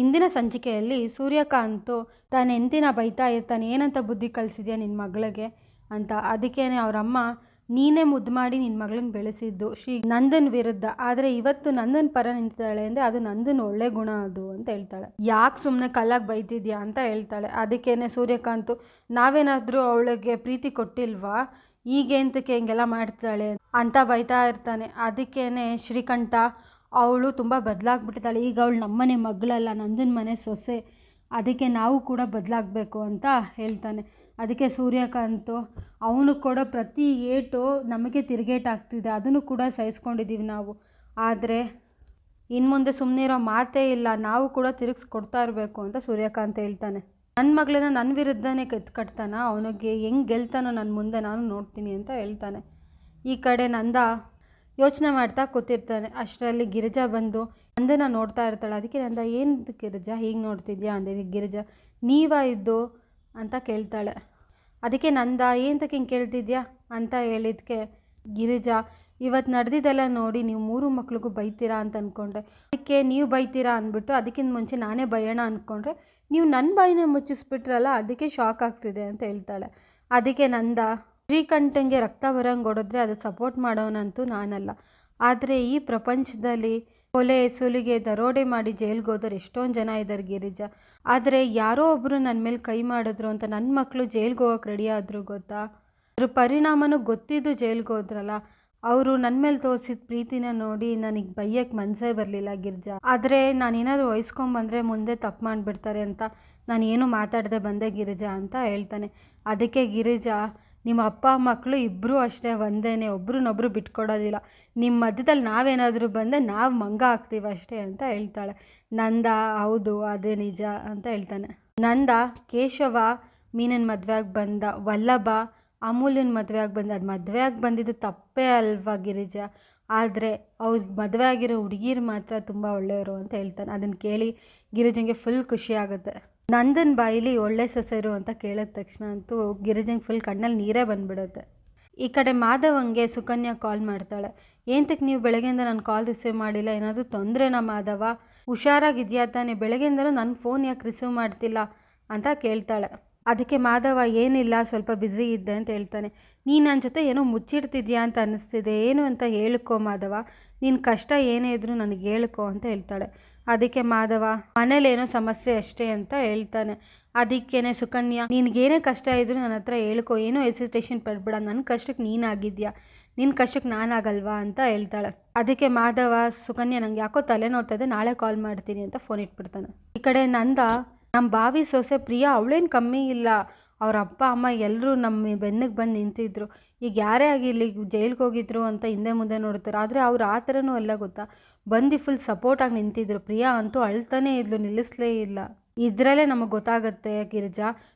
ಇಂದಿನ ಸಂಚಿಕೆಯಲ್ಲಿ ಸೂರ್ಯಕಾಂತ್ ತನ್ನ ಹೆಂಡತಿನ ಬೈತಾ ಇರ್ತಾನೆ, ಏನಂತ ಬುದ್ಧಿ ಕಲಿಸಿದ್ಯಾ ನಿನ್ನ ಮಗಳಿಗೆ ಅಂತ. ಅದಕ್ಕೇನೆ ಅವರಮ್ಮ, ನೀನೇ ಮುದ್ದು ಮಾಡಿ ನಿನ್ನ ಮಗಳನ್ನ ಬೆಳೆಸಿದ್ದು ನಂದನ್ ವಿರುದ್ಧ, ಆದರೆ ಇವತ್ತು ನಂದನ್ ಪರ ನಿಂತಿದ್ದಾಳೆ ಅಂದರೆ ಅದು ನಂದನ್ ಒಳ್ಳೆ ಗುಣ ಅದು ಅಂತ ಹೇಳ್ತಾಳೆ. ಯಾಕೆ ಸುಮ್ಮನೆ ಕಲ್ಲಾಗಿ ಬೈತಿದ್ಯಾ ಅಂತ ಹೇಳ್ತಾಳೆ. ಅದಕ್ಕೇನೆ ಸೂರ್ಯಕಾಂತ್, ನಾವೇನಾದರೂ ಅವಳಿಗೆ ಪ್ರೀತಿ ಕೊಟ್ಟಿಲ್ವಾ, ಈಗೇಂತಕ್ಕೆ ಹಿಂಗೆಲ್ಲ ಮಾಡ್ತಾಳೆ ಅಂತ ಬೈತಾ ಇರ್ತಾನೆ. ಅದಕ್ಕೇನೆ ಶ್ರೀಕಂಠ, ಅವಳು ತುಂಬ ಬದಲಾಗ್ಬಿಟ್ಟಿದ್ದಾಳೆ, ಈಗ ಅವಳು ನಮ್ಮನೆ ಮಗಳಲ್ಲ, ನಂದನ ಮನೆ ಸೊಸೆ, ಅದಕ್ಕೆ ನಾವು ಕೂಡ ಬದಲಾಗಬೇಕು ಅಂತ ಹೇಳ್ತಾನೆ. ಅದಕ್ಕೆ ಸೂರ್ಯಕಾಂತ್, ಅವನು ಕೊಡೋ ಪ್ರತಿ ಏಟು ನಮಗೆ ತಿರುಗೇಟಾಗ್ತಿದೆ, ಅದನ್ನು ಕೂಡ ಸಹಿಸ್ಕೊಂಡಿದ್ದೀವಿ ನಾವು, ಆದರೆ ಇನ್ನು ಮುಂದೆ ಸುಮ್ಮನೆ ಇರೋ ಮಾತೇ ಇಲ್ಲ, ನಾವು ಕೂಡ ತಿರುಗಿಸ್ಕೊಡ್ತಾ ಇರಬೇಕು ಅಂತ ಸೂರ್ಯಕಾಂತ್ ಹೇಳ್ತಾನೆ. ನನ್ನ ಮಗಳನ್ನ ನನ್ನ ವಿರುದ್ಧನೇ ಕಟ್ತಾನ, ಅವನಿಗೆ ಹೆಂಗೆ ಗೆಲ್ತಾನೋ ನನ್ನ ಮುಂದೆ ನಾನು ನೋಡ್ತೀನಿ ಅಂತ ಹೇಳ್ತಾನೆ. ಈ ಕಡೆ ನಂದ ಯೋಚನೆ ಮಾಡ್ತಾ ಕೂತಿರ್ತಾನೆ. ಅಷ್ಟರಲ್ಲಿ ಗಿರಿಜಾ ಬಂದು ನಂದನ ನೋಡ್ತಾ ಇರ್ತಾಳೆ. ಅದಕ್ಕೆ ನಂದ, ಏನು ಗಿರಿಜಾ ಹೀಗೆ ನೋಡ್ತಿದ್ಯಾ ಅಂದಿದ್ದು. ಗಿರಿಜಾ, ನೀವಾ ಇದ್ದು ಅಂತ ಕೇಳ್ತಾಳೆ. ಅದಕ್ಕೆ ನಂದ, ಏನಂತಕ್ಕೆ ಹಿಂಗೆ ಕೇಳ್ತಿದ್ಯಾ ಅಂತ ಹೇಳಿದ್ಕೆ ಗಿರಿಜಾ, ಇವತ್ತು ನಡೆದಿದ್ದೆಲ್ಲ ನೋಡಿ ನೀವು 3 ಮಕ್ಳಿಗೂ ಬೈತೀರಾ ಅಂತ ಅಂದ್ಕೊಂಡ್ರೆ, ಅದಕ್ಕೆ ನೀವು ಬೈತೀರಾ ಅಂದ್ಬಿಟ್ಟು ಅದಕ್ಕಿಂತ ಮುಂಚೆ ನಾನೇ ಬೈಯೋಣ ಅಂದ್ಕೊಂಡ್ರೆ ನೀವು ನನ್ನ ಬಾಯಿನೇ ಮುಚ್ಚಿಸ್ಬಿಟ್ರಲ್ಲ, ಅದಕ್ಕೆ ಶಾಕ್ ಆಗ್ತಿದೆ ಅಂತ ಹೇಳ್ತಾಳೆ. ಅದಕ್ಕೆ ನಂದ, ಶ್ರೀಕಂಠಂಗೆ ರಕ್ತ ಬರೋಂಗೆ ಹೊಡೆದ್ರೆ ಅದು ಸಪೋರ್ಟ್ ಮಾಡೋನಂತೂ ನಾನಲ್ಲ, ಆದರೆ ಈ ಪ್ರಪಂಚದಲ್ಲಿ ಕೊಲೆ ಸುಲಿಗೆ ದರೋಡೆ ಮಾಡಿ ಜೈಲ್ಗೆ ಹೋದವ್ರು ಎಷ್ಟೊಂದು ಜನ ಇದ್ದಾರೆ ಗಿರಿಜಾ, ಆದರೆ ಯಾರೋ ಒಬ್ಬರು ನನ್ನ ಮೇಲೆ ಕೈ ಮಾಡಿದ್ರು ಅಂತ ನನ್ನ ಮಕ್ಕಳು ಜೈಲ್ಗೆ ಹೋಗೋಕೆ ರೆಡಿ ಆದರು ಗೊತ್ತಾ, ಅದ್ರ ಪರಿಣಾಮನೂ ಗೊತ್ತಿದ್ದು ಜೈಲ್ಗೆ ಹೋದ್ರಲ್ಲ, ಅವರು ನನ್ನ ಮೇಲೆ ತೋರಿಸಿದ ಪ್ರೀತಿನ ನೋಡಿ ನನಗೆ ಬೈಯಕ್ಕೆ ಮನಸ್ಸೇ ಬರಲಿಲ್ಲ ಗಿರಿಜಾ, ಆದರೆ ನಾನೇನಾದರೂ ವಹಿಸ್ಕೊಂಬಂದರೆ ಮುಂದೆ ತಪ್ಪು ಮಾಡಿಬಿಡ್ತಾರೆ ಅಂತ ನಾನು ಏನೂ ಮಾತಾಡದೆ ಬಂದೆ ಗಿರಿಜಾ ಅಂತ ಹೇಳ್ತಾನೆ. ಅದಕ್ಕೆ ಗಿರಿಜಾ, ನಿಮ್ಮ ಅಪ್ಪ ಮಕ್ಕಳು ಇಬ್ಬರೂ ಅಷ್ಟೇ ಒಂದೇನೆ, ಒಬ್ರನ್ನೊಬ್ರು ಬಿಟ್ಕೊಡೋದಿಲ್ಲ, ನಿಮ್ಮ ಮಧ್ಯದಲ್ಲಿ ನಾವೇನಾದರೂ ಬಂದರೆ ನಾವು ಮಂಗ ಆಗ್ತೀವಿ ಅಷ್ಟೇ ಅಂತ ಹೇಳ್ತಾಳೆ. ನಂದ, ಹೌದು ಅದೇ ನಿಜ ಅಂತ ಹೇಳ್ತಾನೆ. ನಂದ, ಕೇಶವ ಮೀನನ ಮದುವೆಯಾಗಿ ಬಂದ, ವಲ್ಲಭ ಅಮೂಲ್ಯನ ಮದುವೆಯಾಗಿ ಬಂದ, ಅದು ಮದುವೆಯಾಗಿ ಬಂದಿದ್ದು ತಪ್ಪೇ ಅಲ್ವಾ ಗಿರಿಜಾ, ಆದರೆ ಅವ್ರಿಗೆ ಮದುವೆ ಆಗಿರೋ ಹುಡುಗಿರು ಮಾತ್ರ ತುಂಬ ಒಳ್ಳೆಯವರು ಅಂತ ಹೇಳ್ತಾನೆ. ಅದನ್ನು ಕೇಳಿ ಗಿರಿಜಂಗೆ ಫುಲ್ ಖುಷಿ ಆಗುತ್ತೆ. ನಂದನ್ ಬಾಯಿಲಿ ಒಳ್ಳೆ ಸೊಸೆರು ಅಂತ ಕೇಳಿದ ತಕ್ಷಣ ಅಂತೂ ಗಿರಿಜಂಗೆ ಫುಲ್ ಕಣ್ಣಲ್ಲಿ ನೀರೇ ಬಂದುಬಿಡುತ್ತೆ. ಈ ಕಡೆ ಮಾಧವಂಗೆ ಸುಕನ್ಯಾ ಕಾಲ್ ಮಾಡ್ತಾಳೆ. ಏನಕ್ಕೆ ನೀವು ಬೆಳಗ್ಗೆಯಿಂದ ನಾನು ಕಾಲ್ ರಿಸೀವ್ ಮಾಡಿಲ್ಲ, ಏನಾದರೂ ತೊಂದರೆನಾ ಮಾಧವ, ಹುಷಾರಾಗಿದೆಯಾ ತಾನೆ, ಬೆಳಗ್ಗೆಯಿಂದಲೂ ನನ್ನ ಫೋನ್ ಯಾಕೆ ರಿಸೀವ್ ಮಾಡ್ತಿಲ್ಲ ಅಂತ ಕೇಳ್ತಾಳೆ. ಅದಕ್ಕೆ ಮಾಧವ, ಏನಿಲ್ಲ ಸ್ವಲ್ಪ ಬ್ಯುಸಿ ಇದ್ದೆ ಅಂತ ಹೇಳ್ತಾನೆ. ನೀನು ನನ್ನ ಜೊತೆ ಏನೋ ಮುಚ್ಚಿಡ್ತಿದ್ಯಾ ಅಂತ ಅನ್ನಿಸ್ತಿದೆ, ಏನು ಅಂತ ಹೇಳ್ಕೊ ಮಾಧವ, ನಿನ್ನ ಕಷ್ಟ ಏನೇ ಇದ್ರೂ ನನಗೆ ಹೇಳ್ಕೊ ಅಂತ ಹೇಳ್ತಾಳೆ. ಅದಕ್ಕೆ ಮಾಧವ, ಮನೇಲೇನೋ ಸಮಸ್ಯೆ ಅಷ್ಟೇ ಅಂತ ಹೇಳ್ತಾನೆ. ಅದಕ್ಕೇನೆ ಸುಕನ್ಯಾ, ನಿನಗೇನೇ ಕಷ್ಟ ಇದ್ರೂ ನನ್ನ ಹತ್ರ ಹೇಳ್ಕೊ, ಏನೋ ಹೆಸಿಟೇಷನ್ ಪಡ್ಬೇಡ, ನನ್ನ ಕಷ್ಟಕ್ಕೆ ನೀನಾಗಿದ್ಯಾ, ನಿನ್ನ ಕಷ್ಟಕ್ಕೆ ನಾನಾಗಲ್ವಾ ಅಂತ ಹೇಳ್ತಾಳೆ. ಅದಕ್ಕೆ ಮಾಧವ, ಸುಕನ್ಯಾ ನಂಗೆ ಯಾಕೋ ತಲೆನೋವ್ತದೆ, ನಾಳೆ ಕಾಲ್ ಮಾಡ್ತೀನಿ ಅಂತ ಫೋನ್ ಇಟ್ಬಿಡ್ತಾನೆ. ಈ ಕಡೆ ನಂದ, ನಮ್ಮ ಬಾವಿ ಸೊಸೆ ಪ್ರಿಯಾ ಅವಳೇನು ಕಮ್ಮಿ ಇಲ್ಲ, ಅವ್ರ ಅಪ್ಪ ಅಮ್ಮ ಎಲ್ಲರೂ ನಮ್ಮ ಬೆನ್ನಿಗೆ ಬಂದು ನಿಂತಿದ್ರು, ಈಗ ಯಾರೇ ಆಗಿರಲಿ ಜೈಲ್ಗೆ ಹೋಗಿದ್ರು ಅಂತ ಹಿಂದೆ ಮುಂದೆ ನೋಡ್ತಾರೆ, ಆದರೆ ಅವ್ರು ಆ ಥರನೂ ಅಲ್ಲ ಗೊತ್ತಾ, ಬಂದು ಫುಲ್ ಸಪೋರ್ಟಾಗಿ ನಿಂತಿದ್ರು. ಪ್ರಿಯಾ ಅಂತೂ ಅಳ್ತಾನೇ ಇದ್ಲು, ನಿಲ್ಲಿಸಲೇ ಇಲ್ಲ. ಇದರಲ್ಲೇ ನಮಗೆ ಗೊತ್ತಾಗುತ್ತೆ ಗಿರಿಜಾ,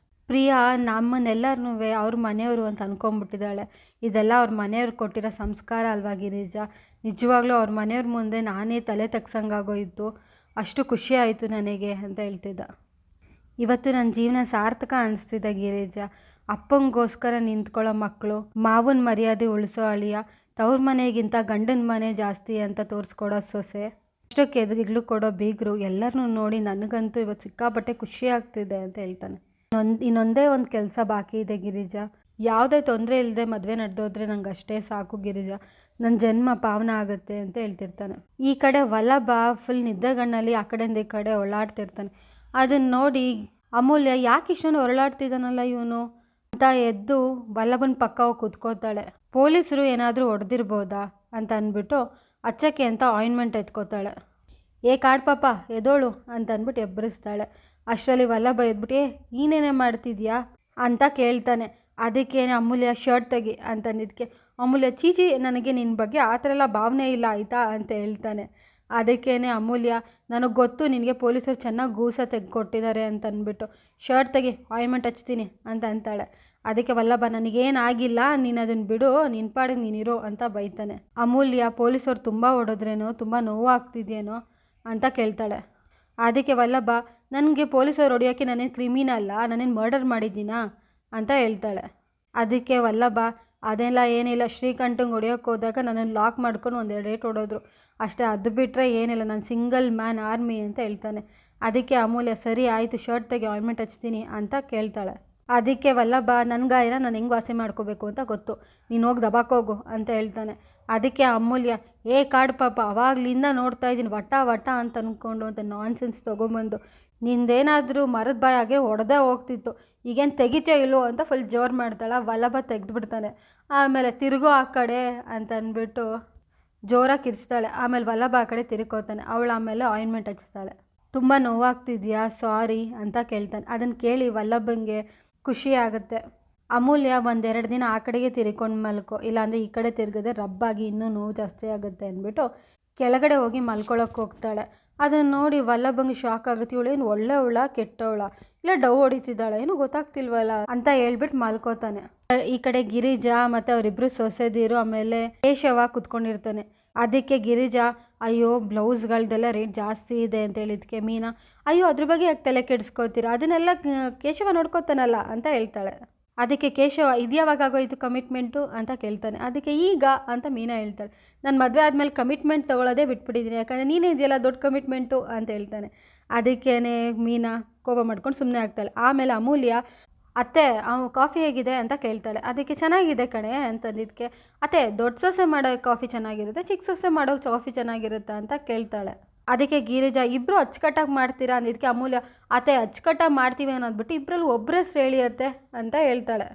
ಪ್ರಿಯಾ ನಮ್ಮನ್ನೆಲ್ಲರನ್ನೂ ಅವ್ರ ಮನೆಯವರು ಅಂತ ಅಂದ್ಕೊಂಬಿಟ್ಟಿದ್ದಾಳೆ, ಇದೆಲ್ಲ ಅವ್ರ ಮನೆಯವ್ರು ಕೊಟ್ಟಿರೋ ಸಂಸ್ಕಾರ ಅಲ್ವಾ ಗಿರಿಜಾ, ನಿಜವಾಗ್ಲೂ ಅವ್ರ ಮನೆಯವ್ರ ಮುಂದೆ ನಾನೇ ತಲೆ ತಗ್ಸಂಗಾಗೋಯಿತು, ಅಷ್ಟು ಖುಷಿ ಆಯಿತು ನನಗೆ ಅಂತ ಹೇಳ್ತಿದ್ದ. ಇವತ್ತು ನನ್ನ ಜೀವನ ಸಾರ್ಥಕ ಅನಿಸ್ತಿದೆ ಗಿರಿಜಾ, ಅಪ್ಪಂಗೋಸ್ಕರ ನಿಂತ್ಕೊಳ್ಳೋ ಮಕ್ಕಳು, ಮಾವನ ಮರ್ಯಾದೆ ಉಳಿಸೋ ಅಳಿಯ, ತವ್ರ ಮನೆಗಿಂತ ಗಂಡನ ಮನೆ ಜಾಸ್ತಿ ಅಂತ ತೋರಿಸ್ಕೊಡೋ ಸೊಸೆ, ಅಷ್ಟಕ್ಕೆ ಎದುರಿಗ್ಲು ಕೊಡೋ ಬೀಗರು, ಎಲ್ಲರನ್ನೂ ನೋಡಿ ನನಗಂತೂ ಇವತ್ತು ಸಿಕ್ಕಾಪಟ್ಟೆ ಖುಷಿ ಆಗ್ತಿದೆ ಅಂತ ಹೇಳ್ತಾನೆ. ಇನ್ನೊಂದೇ ಒಂದು ಕೆಲಸ ಬಾಕಿ ಇದೆ ಗಿರಿಜಾ, ಯಾವುದೇ ತೊಂದರೆ ಇಲ್ಲದೆ ಮದುವೆ ನಡೆದೋದ್ರೆ ನಂಗೆ ಅಷ್ಟೇ ಸಾಕು ಗಿರಿಜಾ, ನನ್ನ ಜನ್ಮ ಪಾವನ ಆಗುತ್ತೆ ಅಂತ ಹೇಳ್ತಿರ್ತಾನೆ. ಈ ಕಡೆ ವಲ್ಲಭ ಫುಲ್ ನಿದ್ದೆಗಣ್ಣಲ್ಲಿ ಆ ಕಡೆಯಿಂದ ಈ ಕಡೆ ಓಡಾಡ್ತಿರ್ತಾನೆ. ಅದನ್ನು ನೋಡಿ ಅಮೂಲ್ಯ, ಯಾಕೆ ಇಷ್ಟೊಂದು ಹೊರಳಾಡ್ತಿದ್ದಾನಲ್ಲ ಇವನು ಅಂತ ಎದ್ದು ವಲ್ಲಭನ ಪಕ್ಕ ಹೋಗಿ ಕೂತ್ಕೋತಾಳೆ. ಪೊಲೀಸರು ಏನಾದರೂ ಹೊಡೆದಿರ್ಬೋದಾ ಅಂತ ಅಂದ್ಬಿಟ್ಟು ಹಚ್ಚಕ್ಕೆ ಅಂತ ಆಯಿಂಟ್ಮೆಂಟ್ ಎತ್ಕೋತಾಳೆ. ಕಾಡ್ ಪಾಪ ಎದೋಳು ಅಂತ ಅಂದ್ಬಿಟ್ಟು ಎಬ್ಬರಿಸ್ತಾಳೆ. ಅಷ್ಟರಲ್ಲಿ ವಲ್ಲಭ ಎದ್ಬಿಟ್ಟು, ನೀನೇನೇ ಮಾಡ್ತಿದ್ಯಾ ಅಂತ ಕೇಳ್ತಾನೆ. ಅದಕ್ಕೇನೆ ಅಮೂಲ್ಯ, ಶರ್ಟ್ ತೆಗಿ ಅಂತ ಅಂದಿದ್ದಕ್ಕೆ ಅಮೂಲ್ಯ, ಚೀಚಿ ನನಗೆ ನಿನ್ನ ಬಗ್ಗೆ ಆ ಥರ ಎಲ್ಲ ಭಾವನೆ ಇಲ್ಲ ಆಯಿತಾ ಅಂತ ಹೇಳ್ತಾನೆ. ಅದಕ್ಕೇನೆ ಅಮೂಲ್ಯ, ನನಗೆ ಗೊತ್ತು ನಿನಗೆ ಪೊಲೀಸರು ಚೆನ್ನಾಗಿ ಗೂಸ ತೆಗೆದುಕೊಟ್ಟಿದ್ದಾರೆ ಅಂತ ಅಂದ್ಬಿಟ್ಟು, ಶರ್ಟ್ ತೆಗಿ ಆಯಿಂಟ್ಮೆಂಟ್ ಹಚ್ತೀನಿ ಅಂತ ಅಂತಾಳೆ. ಅದಕ್ಕೆ ವಲ್ಲಭ, ನನಗೇನಾಗಿಲ್ಲ, ನೀನು ಅದನ್ನು ಬಿಡು, ನಿನ್ನ ಪಾಡಿಗೆ ನೀನಿರೋ ಅಂತ ಬೈತಾನೆ. ಅಮೂಲ್ಯ, ಪೊಲೀಸರು ತುಂಬ ಹೊಡೆದ್ರೇನೋ, ತುಂಬ ನೋವಾಗ್ತಿದೆಯೇನೋ ಅಂತ ಕೇಳ್ತಾಳೆ. ಅದಕ್ಕೆ ವಲ್ಲಭ, ನನಗೆ ಪೊಲೀಸರು ಹೊಡೆಯೋಕ್ಕೆ ನಾನೇನು ಕ್ರಿಮಿನಲ್ಲ, ನಾನೇನು ಮರ್ಡರ್ ಮಾಡಿದ್ದೀನಾ ಅಂತ ಹೇಳ್ತಾಳೆ. ಅದಕ್ಕೆ ವಲ್ಲಭ, ಅದೆಲ್ಲ ಏನಿಲ್ಲ, ಶ್ರೀಕಂಠಂಗೆ ಹೊಡೆಯೋಕ್ಕೆ ಹೋದಾಗ ನನ್ನನ್ನು ಲಾಕ್ ಮಾಡ್ಕೊಂಡು 1-2 ಏಟು ಹೊಡೋದ್ರು ಅಷ್ಟೇ, ಅದು ಬಿಟ್ಟರೆ ಏನಿಲ್ಲ, ನಾನು ಸಿಂಗಲ್ ಮ್ಯಾನ್ ಆರ್ಮಿ ಅಂತ ಹೇಳ್ತಾನೆ. ಅದಕ್ಕೆ ಅಮೂಲ್ಯ ಸರಿ ಆಯಿತು ಶರ್ಟ್ ತೆಗಿ ಆಯಿಂಟ್ಮೆಂಟ್ ಹಚ್ತೀನಿ ಅಂತ ಕೇಳ್ತಾಳೆ. ಅದಕ್ಕೆ ವಲ್ಲಭ ನನ್ನ ಗಾಯನ ನಾನು ಹೆಂಗೆ ವಾಸಿ ಮಾಡ್ಕೋಬೇಕು ಅಂತ ಗೊತ್ತು, ನೀನು ಹೋಗಿ ದಬಾಕೋಗು ಅಂತ ಹೇಳ್ತಾನೆ. ಅದಕ್ಕೆ ಅಮೂಲ್ಯ ಕಾಡು ಪಾಪ ಅವಾಗಲಿಂದ ನೋಡ್ತಾ ಇದ್ದೀನಿ ವಟ ವಟ ಅಂತ ಅಂದ್ಕೊಂಡು ಅಂತ ನಾನ್ಸೆನ್ಸ್ ತೊಗೊಂಬಂದು ನಿಂದೇನಾದರೂ ಮರದ ಬಾಯಾಗೆ ಹೊಡೆದೇ ಹೋಗ್ತಿತ್ತು, ಈಗೇನು ತೆಗಿತೇ ಇಲ್ಲೋ ಅಂತ ಫುಲ್ ಜೋರು ಮಾಡ್ತಾಳೆ. ವಲ್ಲಭ ತೆಗೆದುಬಿಡ್ತಾನೆ. ಆಮೇಲೆ ತಿರುಗೋ ಆ ಕಡೆ ಅಂತ ಅಂದ್ಬಿಟ್ಟು ಜೋರಾಗಿ ಕಿರ್ಚ್ತಾಳೆ. ಆಮೇಲೆ ವಲ್ಲಭ ಆ ಕಡೆ ತಿರ್ಕೋತಾನೆ. ಅವಳು ಆಮೇಲೆ ಆಯಿಂಟ್ಮೆಂಟ್ ಹಚ್ತಾಳೆ. ತುಂಬ ನೋವಾಗ್ತಿದ್ಯಾ ಸಾರಿ ಅಂತ ಕೇಳ್ತಾನೆ. ಅದನ್ನು ಕೇಳಿ ವಲ್ಲಭಂಗೆ ಖುಷಿ ಆಗುತ್ತೆ. ಅಮೂಲ್ಯ 1-2 ದಿನ ಆ ಕಡೆಗೆ ತಿರ್ಕೊಂಡು ಮಲ್ಕೋ, ಇಲ್ಲಾಂದರೆ ಈ ಕಡೆ ತಿರುಗಿದ್ರೆ ರಬ್ಬಾಗಿ ಇನ್ನೂ ನೋವು ಜಾಸ್ತಿ ಆಗುತ್ತೆ ಅಂದ್ಬಿಟ್ಟು ಕೆಳಗಡೆ ಹೋಗಿ ಮಲ್ಕೊಳಕ್ಕೆ ಹೋಗ್ತಾಳೆ. ಅದನ್ನು ನೋಡಿ ವಲ್ಲಭಂಗೆ ಶಾಕ್ ಆಗುತ್ತೆ. ಇವಳೇನು ಒಳ್ಳೆಯವಳ ಕೆಟ್ಟವಳ, ಇಲ್ಲ ಡವ್ ಹೊಡಿತಿದ್ದಾಳೆ ಏನೂ ಗೊತ್ತಾಗ್ತಿಲ್ವಲ್ಲ ಅಂತ ಹೇಳ್ಬಿಟ್ಟು ಮಲ್ಕೋತಾನೆ. ಈ ಕಡೆ ಗಿರಿಜಾ ಮತ್ತು ಅವರಿಬ್ಬರು ಸೊಸೆದಿರು ಆಮೇಲೆ ಕೇಶವ ಕುತ್ಕೊಂಡಿರ್ತಾನೆ. ಅದಕ್ಕೆ ಗಿರಿಜಾ ಅಯ್ಯೋ ಬ್ಲೌಸ್ಗಳದ್ದೆಲ್ಲ ರೇಟ್ ಜಾಸ್ತಿ ಇದೆ ಅಂತ ಹೇಳಿದ್ಕೆ ಮೀನಾ ಅಯ್ಯೋ ಅದ್ರ ಬಗ್ಗೆ ಯಾಕೆ ತಲೆ ಕೆಡಿಸ್ಕೋತೀರಾ, ಅದನ್ನೆಲ್ಲ ಕೇಶವ ನೋಡ್ಕೋತಾನಲ್ಲ ಅಂತ ಹೇಳ್ತಾಳೆ. ಅದಕ್ಕೆ ಕೇಶವ ಇದ್ಯಾವಾಗ ಆಗೋಯ್ತು ಕಮಿಟ್ಮೆಂಟು ಅಂತ ಕೇಳ್ತಾನೆ. ಅದಕ್ಕೆ ಈಗ ಅಂತ ಮೀನಾ ಹೇಳ್ತಾಳೆ. ನಾನು ಮದುವೆ ಆದಮೇಲೆ ಕಮಿಟ್ಮೆಂಟ್ ತೊಗೊಳ್ಳೋದೇ ಬಿಟ್ಬಿಟ್ಟಿದ್ದೀನಿ, ಯಾಕಂದರೆ ನೀನೇ ಇದೆಯಲ್ಲ ದೊಡ್ಡ ಕಮಿಟ್ಮೆಂಟು ಅಂತ ಹೇಳ್ತಾನೆ. ಅದಕ್ಕೇ ಮೀನಾ ಕೋಪ ಮಾಡ್ಕೊಂಡು ಸುಮ್ಮನೆ ಆಗ್ತಾಳೆ. ಆಮೇಲೆ ಅಮೂಲ್ಯ ಅತ್ತೆ ಕಾಫಿ ಹೇಗಿದೆ ಅಂತ ಕೇಳ್ತಾಳೆ. ಅದಕ್ಕೆ ಚೆನ್ನಾಗಿದೆ ಕಣೆ ಅಂತಂದಿದ್ದಕ್ಕೆ ಅತ್ತೆ ದೊಡ್ಡ ಸೊಸೆ ಮಾಡೋ ಕಾಫಿ ಚೆನ್ನಾಗಿರುತ್ತೆ, ಚಿಕ್ಕ ಸೊಸೆ ಮಾಡೋ ಕಾಫಿ ಚೆನ್ನಾಗಿರುತ್ತಾ ಅಂತ ಕೇಳ್ತಾಳೆ. ಅದಕ್ಕೆ ಗಿರಿಜಾ ಇಬ್ಬರು ಅಚ್ಚುಕಟ್ಟಾಗಿ ಮಾಡ್ತೀರಾ ಅಂದಿದ್ದಕ್ಕೆ ಅಮೂಲ್ಯ ಅತ್ತೆ ಅಚ್ಚುಕಟ್ಟಾಗಿ ಮಾಡ್ತೀವಿ ಅನ್ನೋದ್ಬಿಟ್ಟು ಇಬ್ಬರಲ್ಲಿ ಒಬ್ಬರೇ ಹೇಳಿ ಅಂತ ಹೇಳ್ತಾಳೆ.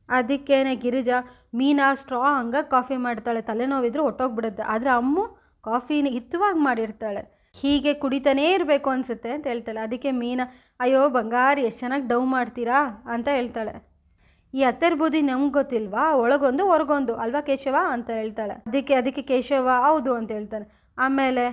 ಅದಕ್ಕೇನೆ ಗಿರಿಜಾ ಮೀನಾ ಸ್ಟ್ರಾಂಗಾಗಿ ಕಾಫಿ ಮಾಡ್ತಾಳೆ, ತಲೆನೋವಿದ್ರು ಹೊಟ್ಟೋಗ್ಬಿಡುತ್ತೆ. ಆದರೆ ಅಮ್ಮು ಕಾಫಿನ ಹಿತವಾಗಿ ಮಾಡಿರ್ತಾಳೆ, ಹೀಗೆ ಕುಡಿತಾನೇ ಇರಬೇಕು ಅನಿಸುತ್ತೆ ಅಂತ ಹೇಳ್ತಾಳೆ. ಅದಕ್ಕೆ ಮೀನಾ ಅಯ್ಯೋ ಬಂಗಾರಿ ಎಷ್ಟು ಚೆನ್ನಾಗಿ ಡವ್ ಮಾಡ್ತೀರಾ ಅಂತ ಹೇಳ್ತಾಳೆ. ಈ ಅತ್ತೆರ ಬುದ್ಧಿ ನಮ್ಗೆ ಗೊತ್ತಿಲ್ವಾ, ಒಳಗೊಂದು ಹೊರಗೊಂದು ಅಲ್ವಾ ಕೇಶವ ಅಂತ ಹೇಳ್ತಾಳೆ. ಅದಕ್ಕೆ ಕೇಶವ ಹೌದು ಅಂತ ಹೇಳ್ತಾನೆ. ಆಮೇಲೆ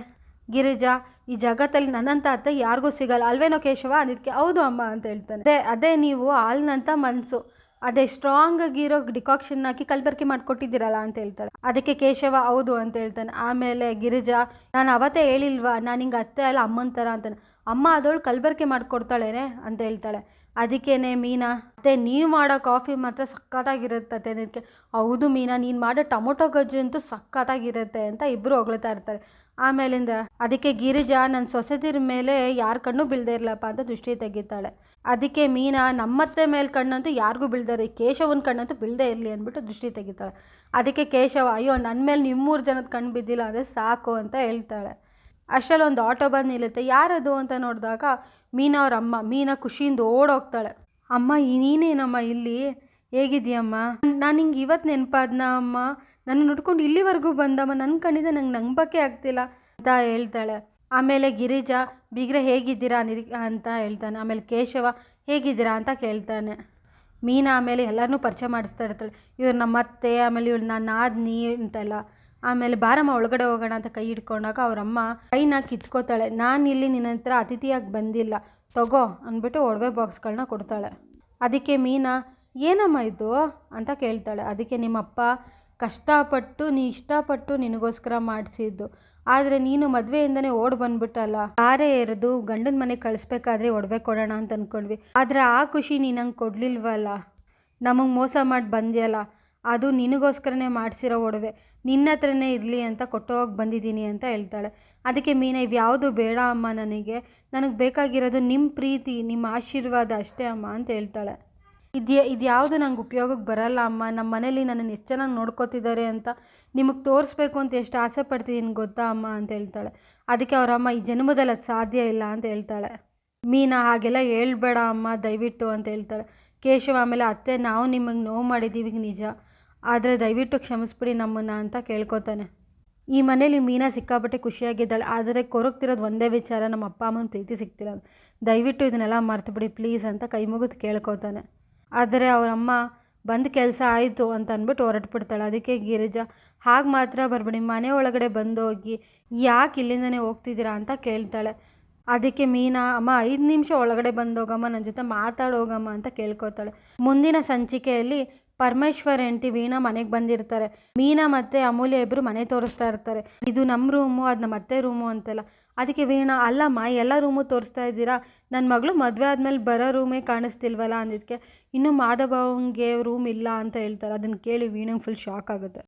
ಗಿರಿಜಾ ಈ ಜಗತ್ತಲ್ಲಿ ನನ್ನಂಥ ಅತ್ತೆ ಯಾರಿಗೂ ಸಿಗಲ್ಲ ಅಲ್ವೇನೋ ಕೇಶವ ಅಂದಿದ್ದಕ್ಕೆ ಹೌದು ಅಮ್ಮ ಅಂತ ಹೇಳ್ತಾನೆ. ಅದೇ ನೀವು ಹಾಲಿನಂಥ ಮನಸ್ಸು, ಅದೇ ಸ್ಟ್ರಾಂಗ್ ಆಗಿರೋ ಡಿಕಾಕ್ಷನ್ ಹಾಕಿ ಕಲಬೆರಕೆ ಮಾಡಿಕೊಟ್ಟಿದ್ದೀರಲ್ಲ ಅಂತ ಹೇಳ್ತಾಳೆ. ಅದಕ್ಕೆ ಕೇಶವ ಹೌದು ಅಂತ ಹೇಳ್ತಾನೆ. ಆಮೇಲೆ ಗಿರಿಜಾ ನಾನು ಅವತ್ತೇ ಹೇಳಿಲ್ವಾ ನಾನು ಹಿಂಗೆ ಅತ್ತೆ ಅಲ್ಲ ಅಮ್ಮನ ಥರ ಅಂತಾನೆ, ಅಮ್ಮ ಅದವಳು ಕಲಬೆರಕೆ ಮಾಡಿಕೊಡ್ತಾಳೇನೆ ಅಂತ ಹೇಳ್ತಾಳೆ. ಅದಕ್ಕೇನೆ ಮೀನಾ ಅತ್ತೆ ನೀವು ಮಾಡೋ ಕಾಫಿ ಮಾತ್ರ ಸಖತ್ತಾಗಿರುತ್ತೆ ಅನ್ನೋದಕ್ಕೆ ಹೌದು ಮೀನಾ ನೀನು ಮಾಡೋ ಟೊಮೊಟೊ ಗೊಜ್ಜು ಅಂತೂ ಸಖತ್ತಾಗಿರುತ್ತೆ ಅಂತ ಇಬ್ಬರು ಹೊಗಳ್ತಾ ಇರ್ತಾರೆ. ಆಮೇಲಿಂದ ಅದಕ್ಕೆ ಗಿರಿಜಾ ನನ್ನ ಸೊಸೆದಿರ ಮೇಲೆ ಯಾರ ಕಣ್ಣು ಬೀಳದೇ ಇರಲಪ್ಪ ಅಂತ ದೃಷ್ಟಿ ತೆಗಿತಾಳೆ. ಅದಕ್ಕೆ ಮೀನಾ ನಮ್ಮತ್ತೆ ಮೇಲೆ ಕಣ್ಣಂತೂ ಯಾರಿಗೂ ಬೀಳ್ದಾರೆ, ಕೇಶವನ ಕಣ್ಣಂತೂ ಬೀಳದೇ ಇರಲಿ ಅಂದ್ಬಿಟ್ಟು ದೃಷ್ಟಿ ತೆಗಿತಾಳೆ. ಅದಕ್ಕೆ ಕೇಶವ ಅಯ್ಯೋ ನನ್ನ ಮೇಲೆ ನಿಮ್ಮೂರು ಜನದ ಕಣ್ಣು ಬಿದ್ದಿಲ್ಲ ಅಂದರೆ ಸಾಕು ಅಂತ ಹೇಳ್ತಾಳೆ. ಅಷ್ಟರಲ್ಲಿ ಒಂದು ಆಟೋ ಬಂದು ನಿಲ್ಲುತ್ತೆ. ಯಾರದು ಅಂತ ನೋಡಿದಾಗ ಮೀನಾ ಅವ್ರ ಅಮ್ಮ. ಮೀನಾ ಖುಷಿಯಿಂದ ಓಡೋಗ್ತಾಳೆ. ಅಮ್ಮ ನೀನೇನಮ್ಮ ಇಲ್ಲಿ, ಹೇಗಿದೆಯಮ್ಮ, ನಾನು ಹಿಂಗೆ ಇವತ್ತು ನೆನಪಾದ್ನ ಅಮ್ಮ, ನನ್ನ ನೋಡ್ಕೊಂಡು ಇಲ್ಲಿವರೆಗೂ ಬಂದಮ್ಮ, ನನ್ನ ಕಣ್ಣಿಂದ ನಂಗೆ ನಂಬಕ್ಕೆ ಆಗ್ತಿಲ್ಲ ಅಂತ ಹೇಳ್ತಾಳೆ. ಆಮೇಲೆ ಗಿರಿಜಾ ಬೀಗ್ರೆ ಹೇಗಿದ್ದೀರಾ ಅಂತ ಹೇಳ್ತಾನೆ. ಆಮೇಲೆ ಕೇಶವ ಹೇಗಿದ್ದೀರಾ ಅಂತ ಕೇಳ್ತಾನೆ. ಮೀನಾ ಆಮೇಲೆ ಎಲ್ಲರನ್ನೂ ಪರಿಚಯ ಮಾಡಿಸ್ತಾ ಇರ್ತಾಳೆ, ಇವ್ರು ನಮ್ಮತ್ತೆ, ಆಮೇಲೆ ಇವಳು ನಾನು ನಾದ್ನಿ ಅಂತೆಲ್ಲ. ಆಮೇಲೆ ಬಾರಮ್ಮ ಒಳಗಡೆ ಹೋಗೋಣ ಅಂತ ಕೈ ಹಿಡ್ಕೊಂಡಾಗ ಅವರಮ್ಮ ಕೈನ ಕಿತ್ಕೋತಾಳೆ. ನಾನು ಇಲ್ಲಿ ನಿನ್ನ ಹತ್ರ ಅತಿಥಿಯಾಗಿ ಬಂದಿಲ್ಲ ತಗೋ ಅಂದ್ಬಿಟ್ಟು ಒಡವೆ ಬಾಕ್ಸ್ಗಳನ್ನ ಕೊಡ್ತಾಳೆ. ಅದಕ್ಕೆ ಮೀನಾ ಏನಮ್ಮ ಇದು ಅಂತ ಕೇಳ್ತಾಳೆ. ಅದಕ್ಕೆ ನಿಮ್ಮಪ್ಪ ಕಷ್ಟಪಟ್ಟು ಇಷ್ಟಪಟ್ಟು ನಿನಗೋಸ್ಕರ ಮಾಡಿಸಿದ್ದು, ಆದರೆ ನೀನು ಮದುವೆಯಿಂದನೇ ಓಡಿ ಬಂದ್ಬಿಟ್ಟಲ್ಲ, ಯಾರೇ ಎರೆದು ಗಂಡನ ಮನೆಗೆ ಕಳಿಸ್ಬೇಕಾದ್ರೆ ಒಡವೆ ಕೊಡೋಣ ಅಂತ ಅಂದ್ಕೊಂಡ್ವಿ, ಆದರೆ ಆ ಖುಷಿ ನೀನು ನಂಗೆ ಕೊಡಲಿಲ್ವಲ್ಲ, ನಮಗೆ ಮೋಸ ಮಾಡಿ ಬಂದ್ಯಲ್ಲ, ಅದು ನಿನಗೋಸ್ಕರನೇ ಮಾಡಿಸಿರೋ ಒಡವೆ, ನಿನ್ನ ಹತ್ರನೇ ಇರಲಿ ಅಂತ ಕೊಟ್ಟೋಗಿ ಬಂದಿದ್ದೀನಿ ಅಂತ ಹೇಳ್ತಾಳೆ. ಅದಕ್ಕೆ ಮೀನಾ ಇವ್ಯಾವುದು ಬೇಡ ಅಮ್ಮ, ನನಗೆ ಬೇಕಾಗಿರೋದು ನಿಮ್ಮ ಪ್ರೀತಿ ನಿಮ್ಮ ಆಶೀರ್ವಾದ ಅಷ್ಟೇ ಅಮ್ಮ ಅಂತ ಹೇಳ್ತಾಳೆ. ಇದ್ಯಾವುದು ನಂಗೆ ಉಪಯೋಗಕ್ಕೆ ಬರಲ್ಲ ಅಮ್ಮ, ನಮ್ಮ ಮನೇಲಿ ನನ್ನನ್ನು ಎಷ್ಟು ಚೆನ್ನಾಗಿ ನೋಡ್ಕೋತಿದ್ದಾರೆ ಅಂತ ನಿಮಗೆ ತೋರಿಸ್ಬೇಕು ಅಂತ ಎಷ್ಟು ಆಸೆ ಪಡ್ತಿದ್ದೀನಿ ಗೊತ್ತಾ ಅಮ್ಮ ಅಂತ ಹೇಳ್ತಾಳೆ. ಅದಕ್ಕೆ ಅವರಮ್ಮ ಈ ಜನ್ಮದಲ್ಲಿ ಅದು ಸಾಧ್ಯ ಇಲ್ಲ ಅಂತ ಹೇಳ್ತಾಳೆ. ಮೀನಾ ಹಾಗೆಲ್ಲ ಹೇಳ್ಬೇಡ ಅಮ್ಮ ದಯವಿಟ್ಟು ಅಂತ ಹೇಳ್ತಾಳೆ. ಕೇಶವ ಆಮೇಲೆ ಅತ್ತೆ ನಾವು ನಿಮಗೆ ನೋವು ಮಾಡಿದ್ದೀವಿ ನಿಜ, ಆದರೆ ದಯವಿಟ್ಟು ಕ್ಷಮಿಸ್ಬಿಡಿ ನಮ್ಮನ್ನು ಅಂತ ಕೇಳ್ಕೊತಾನೆ. ಈ ಮನೇಲಿ ಮೀನಾ ಸಿಕ್ಕಾಪಟ್ಟೆ ಖುಷಿಯಾಗಿದ್ದಾಳೆ, ಆದರೆ ಕೊರಗ್ತಿರೋದು ಒಂದೇ ವಿಚಾರ, ನಮ್ಮ ಅಪ್ಪ ಅಮ್ಮನ ಪ್ರೀತಿ ಸಿಗ್ತಿಲ್ಲ, ದಯವಿಟ್ಟು ಇದನ್ನೆಲ್ಲ ಮರ್ತುಬಿಡಿ ಪ್ಲೀಸ್ ಅಂತ ಕೈ ಮುಗಿದು ಕೇಳ್ಕೊತಾನೆ. ಆದರೆ ಅವರಮ್ಮ ಬಂದು ಕೆಲಸ ಆಯಿತು ಅಂತ ಅಂದ್ಬಿಟ್ಟು ಹೊರಟ್ಬಿಡ್ತಾಳೆ. ಅದಕ್ಕೆ ಗಿರಿಜಾ ಹಾಗೆ ಮಾತ್ರ ಬರಬೇಡಿ, ಮನೆ ಒಳಗಡೆ ಬಂದೋಗಿ ಯಾಕೆ ಇಲ್ಲಿಂದನೇ ಹೋಗ್ತಿದ್ದೀರಾ ಅಂತ ಕೇಳ್ತಾಳೆ. ಅದಕ್ಕೆ ಮೀನಾ ಅಮ್ಮ 5 ನಿಮಿಷ ಒಳಗಡೆ ಬಂದೋಗಮ್ಮ, ನನ್ನ ಜೊತೆ ಮಾತಾಡೋಗಮ್ಮ ಅಂತ ಕೇಳ್ಕೊತಾಳೆ. ಮುಂದಿನ ಸಂಚಿಕೆಯಲ್ಲಿ ಪರಮೇಶ್ವರ್ ಹೆಂಡತಿ ವೀಣಾ ಮನೆಗೆ ಬಂದಿರ್ತಾರೆ. ಮೀನಾ ಮತ್ತು ಅಮೂಲ್ಯ ಇಬ್ಬರು ಮನೆ ತೋರಿಸ್ತಾ ಇರ್ತಾರೆ. ಇದು ನಮ್ಮ ರೂಮು, ಅದು ನಮ್ಮ ಅತ್ತೆ ರೂಮು ಅಂತೆಲ್ಲ. ಅದಕ್ಕೆ ವೀಣಾ ಅಲ್ಲಮ್ಮ ಎಲ್ಲ ರೂಮು ತೋರಿಸ್ತಾ ಇದ್ದೀರಾ, ನನ್ನ ಮಗಳು ಮದುವೆ ಆದಮೇಲೆ ಬರೋ ರೂಮೇ ಕಾಣಿಸ್ತಿಲ್ವಲ್ಲ ಅಂದಿದ್ದಕ್ಕೆ ಇನ್ನೂ ಮಾಧವನಿಗೆ ರೂಮ್ ಇಲ್ಲ ಅಂತ ಹೇಳ್ತಾರೆ. ಅದನ್ನು ಕೇಳಿ ವೀಣಂಗೆ ಫುಲ್ ಶಾಕ್ ಆಗುತ್ತೆ.